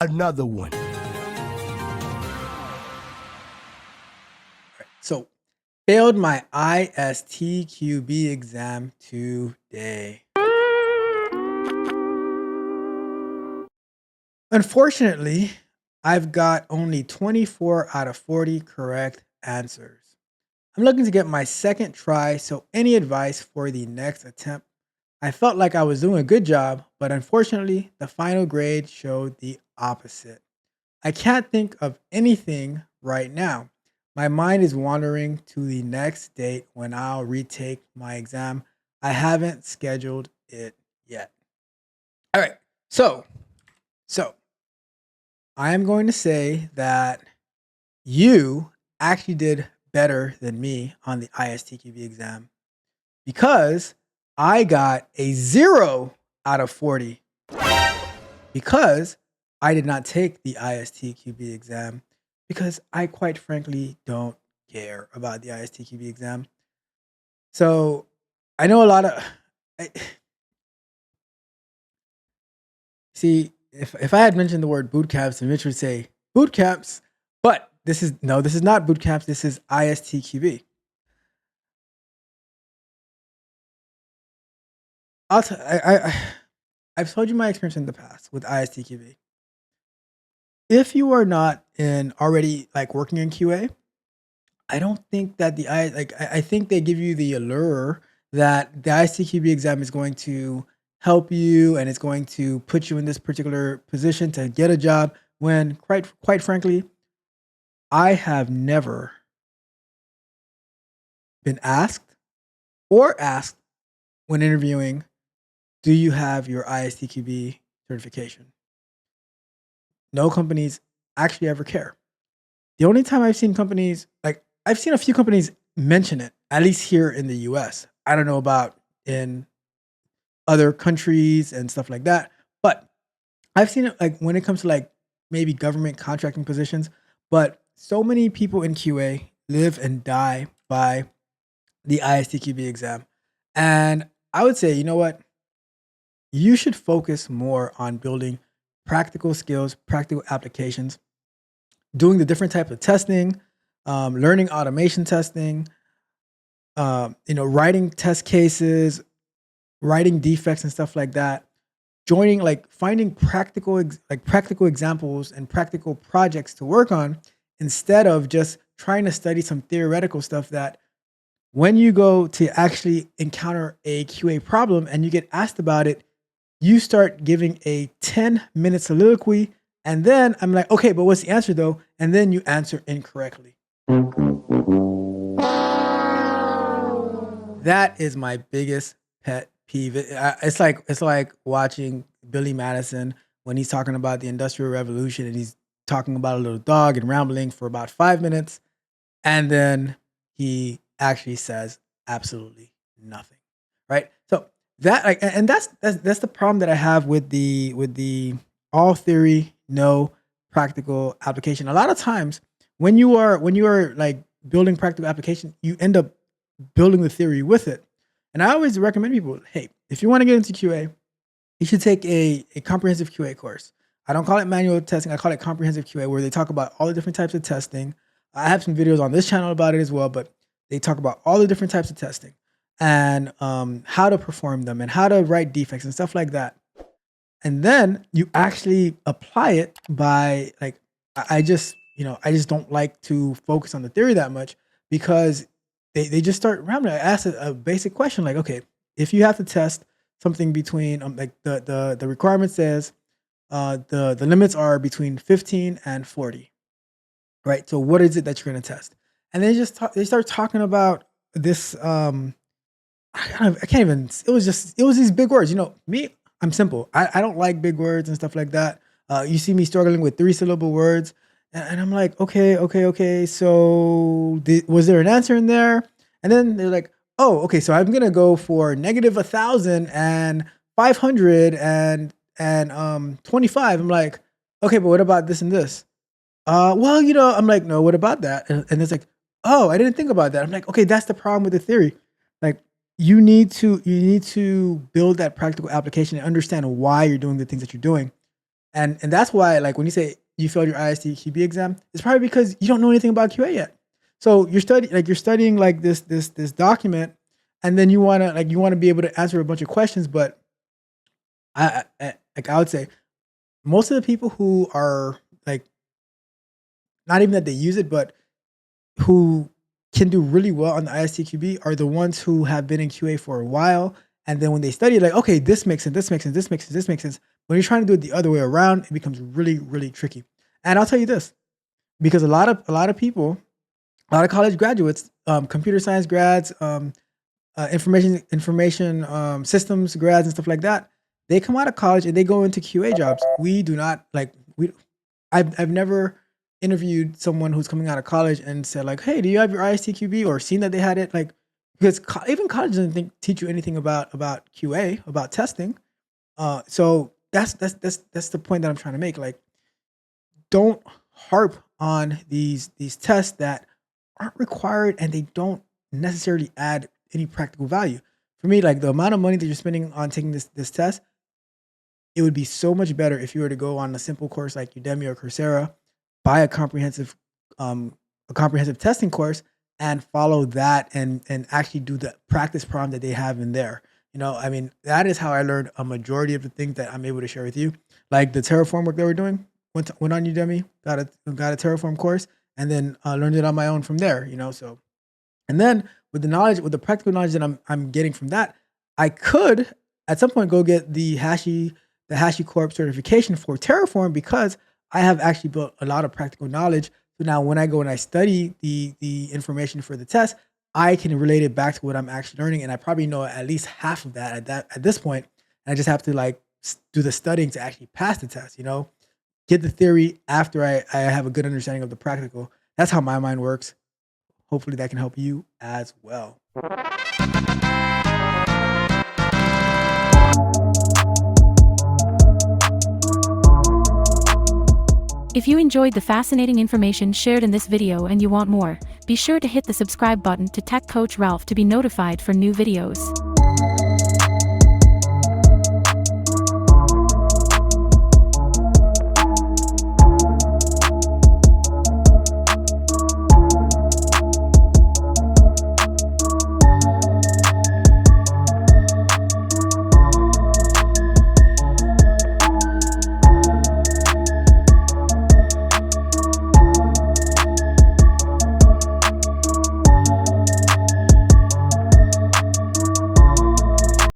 another one. So, failed my ISTQB exam today. Unfortunately, I've got only 24 out of 40 correct answers. I'm looking to get my second try, so any advice for the next attempt? I felt like I was doing a good job, but unfortunately, the final grade showed the opposite. I can't think of anything right now. My mind is wandering to the next date when I'll retake my exam. I haven't scheduled it yet. All right. So I am going to say that you actually did better than me on the ISTQB exam because I got a 0 out of 40 because I did not take the ISTQB exam because I quite frankly don't care about the ISTQB exam. So I know a lot of I, see if I had mentioned the word boot camps, then Mitch would say boot camps, but this is not boot camps. This is ISTQB. I've told you my experience in the past with ISTQB. If you are not in already like working in QA, I don't think that I think they give you the allure that the ISTQB exam is going to help you and it's going to put you in this particular position to get a job when quite frankly, I have never been asked or asked when interviewing, do you have your ISTQB certification? No companies actually ever care. The only time I've seen companies like I've seen a few companies mention it, at least here in the US. I don't know about in other countries and stuff like that, but I've seen it like when it comes to like maybe government contracting positions, but so many people in QA live and die by the ISTQB exam. And I would say, you know what? You should focus more on building practical skills, practical applications, doing the different types of testing, learning automation testing, writing test cases, writing defects and stuff like that. Joining like finding practical examples and practical projects to work on instead of just trying to study some theoretical stuff that when you go to actually encounter a QA problem and you get asked about it, you start giving a 10-minute soliloquy. And then I'm like, okay, but what's the answer though? And then you answer incorrectly. That is my biggest pet peeve. It's like watching Billy Madison when he's talking about the Industrial Revolution and he's talking about a little dog and rambling for about 5 minutes, and then he actually says absolutely nothing. Right. So that like, and that's the problem that I have with the all theory, no practical application. A lot of times when you are like building practical application, you end up building the theory with it. And I always recommend people, hey, if you want to get into QA, you should take a comprehensive QA course. I don't call it manual testing. I call it comprehensive QA, where they talk about all the different types of testing. I have some videos on this channel about it as well, but they talk about all the different types of testing and how to perform them and how to write defects and stuff like that. And then you actually apply it by like, I just don't like to focus on the theory that much because they just start rambling. I asked a basic question like, okay, if you have to test something between like the requirement says the limits are between 15 and 40, right? So what is it that you're going to test? And they start talking about this I can't even. It was these big words. You know, me, I'm simple. I don't like big words and stuff like that. You see me struggling with 3-syllable words, and I'm like, okay. So was there an answer in there? And then they're like, oh, okay. So I'm gonna go for negative 1,000 and 500 and 25. I'm like, okay, but what about this and this? Well, I'm like, no, what about that? And it's like, oh, I didn't think about that. I'm like, okay, that's the problem with the theory. Like, you need to build that practical application and understand why you're doing the things that you're doing. And that's why, like, when you say you failed your ISTQB exam, it's probably because you don't know anything about QA yet. So you're studying like this document, and then you wanna be able to answer a bunch of questions. But I would say most of the people who are like, not even that they use it, but who can do really well on the ISTQB are the ones who have been in QA for a while. And then when they study, like, okay, this makes sense, this makes sense, this makes sense, this makes sense. When you're trying to do it the other way around, it becomes really, really tricky. And I'll tell you this, because a lot of people, a lot of college graduates, computer science grads, information systems grads and stuff like that, they come out of college and they go into QA jobs. We do not like we. I've never interviewed someone who's coming out of college and said like, "Hey, do you have your ISTQB?" or seen that they had it. Like, because even college doesn't teach you anything about QA, about testing. So that's the point that I'm trying to make. Like, don't harp on these tests that aren't required and they don't necessarily add any practical value. For me, like, the amount of money that you're spending on taking this test, it would be so much better if you were to go on a simple course like Udemy or Coursera, buy a comprehensive testing course and follow that, and actually do the practice problem that they have in there. I mean, that is how I learned a majority of the things that I'm able to share with you. Like the Terraform work they were doing, went on Udemy, got a Terraform course, and then learned it on my own from there. So, and then with the practical knowledge that I'm getting from that, I could at some point go get the HashiCorp certification for Terraform, because I have actually built a lot of practical knowledge. So now when I go and I study the information for the test, I can relate it back to what I'm actually learning, and I probably know at least half of that at this point. And I just have to like do the studying to actually pass the test. Get the theory after I have a good understanding of the practical. That's how my mind works. Hopefully that can help you as well. If you enjoyed the fascinating information shared in this video and you want more, be sure to hit the subscribe button to Tech Coach Ralph to be notified for new videos.